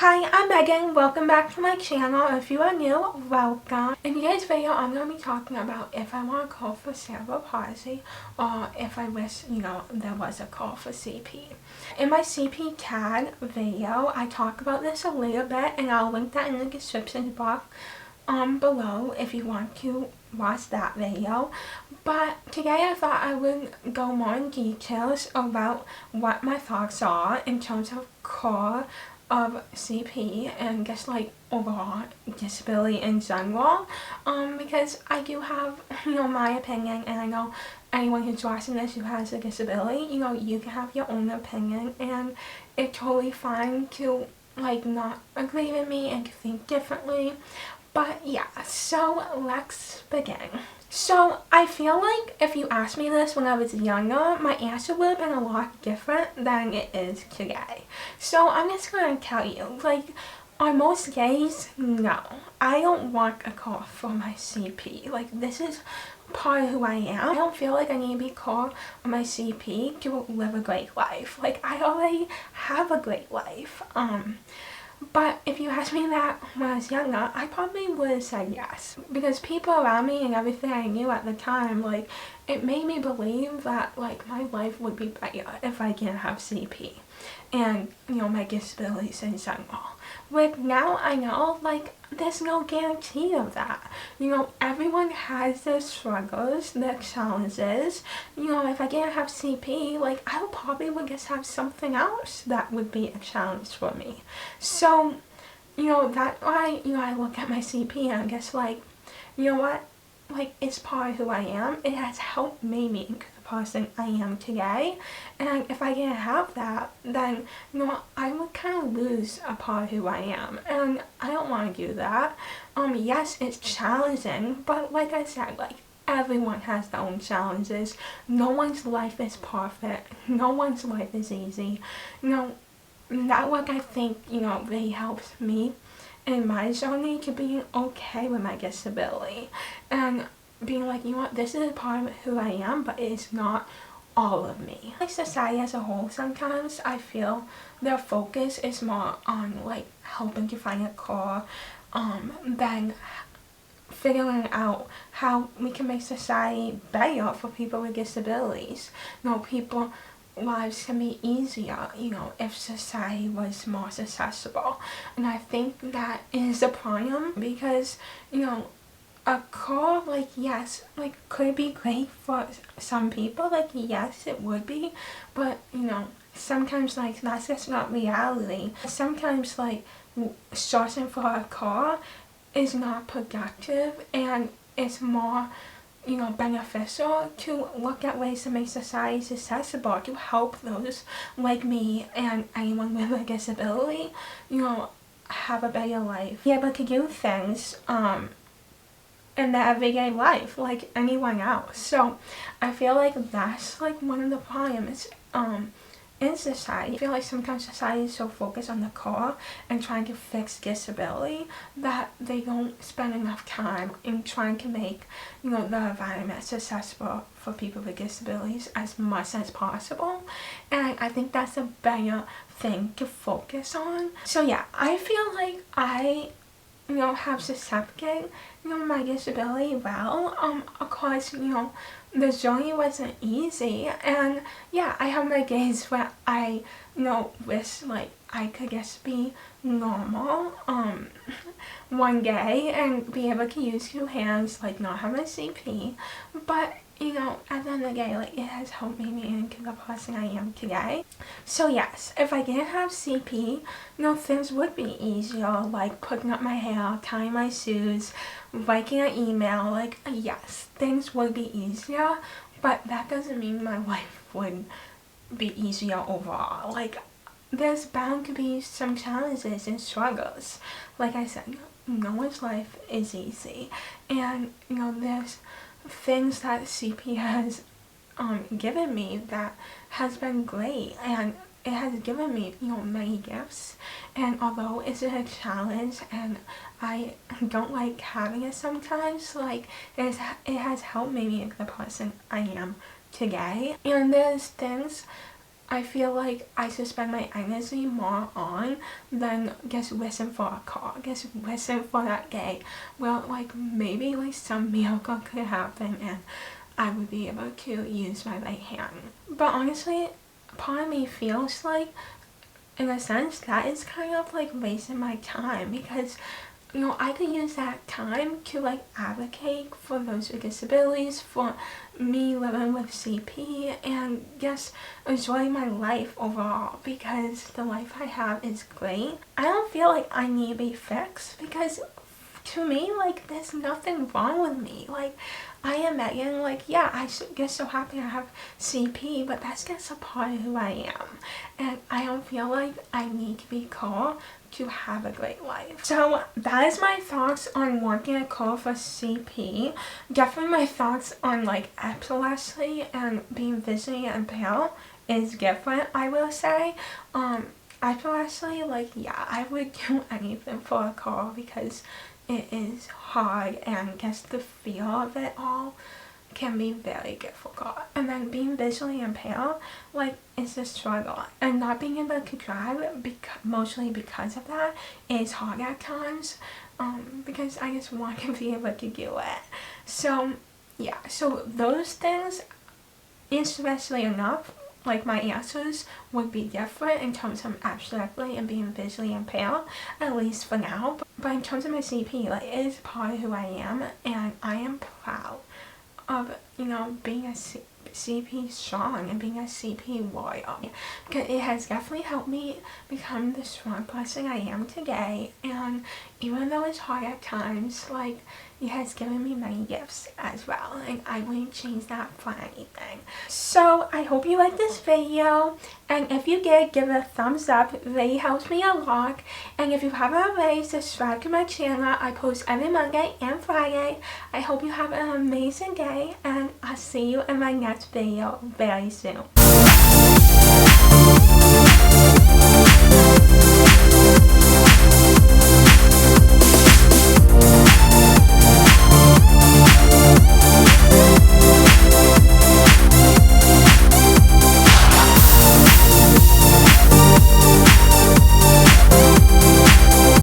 Hi, I'm Megan. Welcome back to my channel. If you are new, welcome. In today's video, I'm going to be talking about if I want to call for cerebral palsy or if I wish, there was a call for CP. In my CP tag video, I talk about this a little bit and I'll link that in the description box below if you want to watch that video. But today I thought I would go more in details about what my thoughts are in terms of core of CP and just like overall disability in general, because I do have my opinion, and I know anyone who's watching this who has a disability, you can have your own opinion, and it's totally fine to like not agree with me and to think differently. But yeah, so let's begin. So I feel like if you asked me this when I was younger, my answer would have been a lot different than it is today. So I'm just going to tell you, like, on most days, no. I don't want a call for my CP. Like, this is part of who I am. I don't feel like I need to be called on my CP to live a great life. Like, I already have a great life. But if you asked me that when I was younger, I probably would have said yes. Because people around me and everything I knew at the time, like, it made me believe that, like, my life would be better if I didn't have CP. And, my disabilities in general. Like, now I know, like, there's no guarantee of that. Everyone has their struggles, their challenges. If I didn't have CP, like, I probably would just have something else that would be a challenge for me. So, that's why, I look at my CP and I'm just like, you know what? Like, it's part of who I am. It has helped me into the person I am today. And if I didn't have that, then, I would kind of lose a part of who I am. And I don't want to do that. Yes, it's challenging, but like I said, like, everyone has their own challenges. No one's life is perfect. No one's life is easy. That work, I think, really helps me in my journey to being okay with my disability and being like, this is a part of who I am, but it is not all of me. Like, society as a whole, sometimes I feel their focus is more on like helping to find a core than figuring out how we can make society better for people with disabilities. People lives can be easier, if society was more accessible. And I think that is a problem because, a car, like, yes, like, could be great for some people, like, yes, it would be, but, sometimes, like, that's just not reality. Sometimes, like, searching for a car is not productive, and it's more beneficial to look at ways to make societies accessible, to help those like me and anyone with a disability, have a better life. Be able to do things in their everyday life like anyone else. So I feel like that's like one of the problems in society. I feel like sometimes society is so focused on the core and trying to fix disability that they don't spend enough time in trying to make, the environment accessible for people with disabilities as much as possible. And I think that's a better thing to focus on. So yeah, I feel like I have accepted, my disability well. Of course, the journey wasn't easy, and yeah, I have my days where I, wish like I could just be normal, one day and be able to use two hands, like not have my CP, but at the end of the day, like, it has helped me into the person I am today. So yes, if I didn't have CP, things would be easier, like putting up my hair, tying my shoes, writing an email, like, yes, things would be easier, but that doesn't mean my life would be easier overall. Like, there's bound to be some challenges and struggles. Like I said, no one's life is easy, and there's things that CP has given me that has been great, and it has given me many gifts. And although it's a challenge and I don't like having it sometimes, like, it has helped me be the person I am today. And there's things I feel like I should spend my energy more on than just listen for a call, just listen for that day where like maybe like some miracle could happen and I would be able to use my right hand. But honestly, part of me feels like, in a sense, that is kind of like wasting my time, because you know, I could use that time to like advocate for those with disabilities, for me living with CP, and just enjoy my life overall, because the life I have is great. I don't feel like I need to be fixed, because to me, like, there's nothing wrong with me. Like, I am Megan, like, yeah, I get so happy I have CP, but that's just a part of who I am. And I don't feel like I need to be cool to have a great life. So that is my thoughts on working a call for CP. Definitely my thoughts on like epilepsy and being visually impaired is different, I will say. Epilepsy, like, yeah, I would do anything for a call because it is hard, and just the feel of it all can be very difficult. And then being visually impaired, like, it's a struggle, and not being able to drive mostly because of that is hard at times, because I just want to be able to do it. So yeah, so those things, interestingly enough, like, my answers would be different in terms of abstractly and being visually impaired, at least for now. But in terms of my CP, like, it is part of who I am, and I am proud of, you know, being a CP strong and being a CP warrior, because it has definitely helped me become the strong person I am today. And even though it's hard at times, like, it has given me many gifts as well, and I wouldn't change that for anything. So I hope you liked this video, and if you did, give it a thumbs up. It really helps me a lot. And if you haven't already, subscribe to my channel. I post every Monday and Friday. I hope you have an amazing day, and I'll see you in my next video very soon.